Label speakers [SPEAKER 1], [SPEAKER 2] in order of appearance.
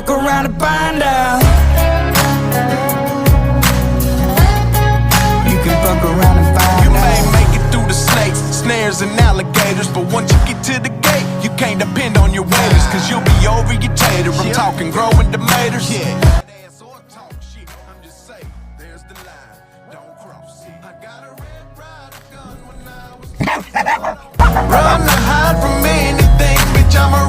[SPEAKER 1] fuck around and find out. You can fuck around and find out.
[SPEAKER 2] You may make it through the snakes, snares and alligators, but once you get to the gate, you can't depend on your waiters, cause you'll be over your tater. I'm talking growing tomatoes. I'm just saying, there's the line, don't cross it. I got a Red Ryder gun when I was run to hide from anything, bitch, I'm a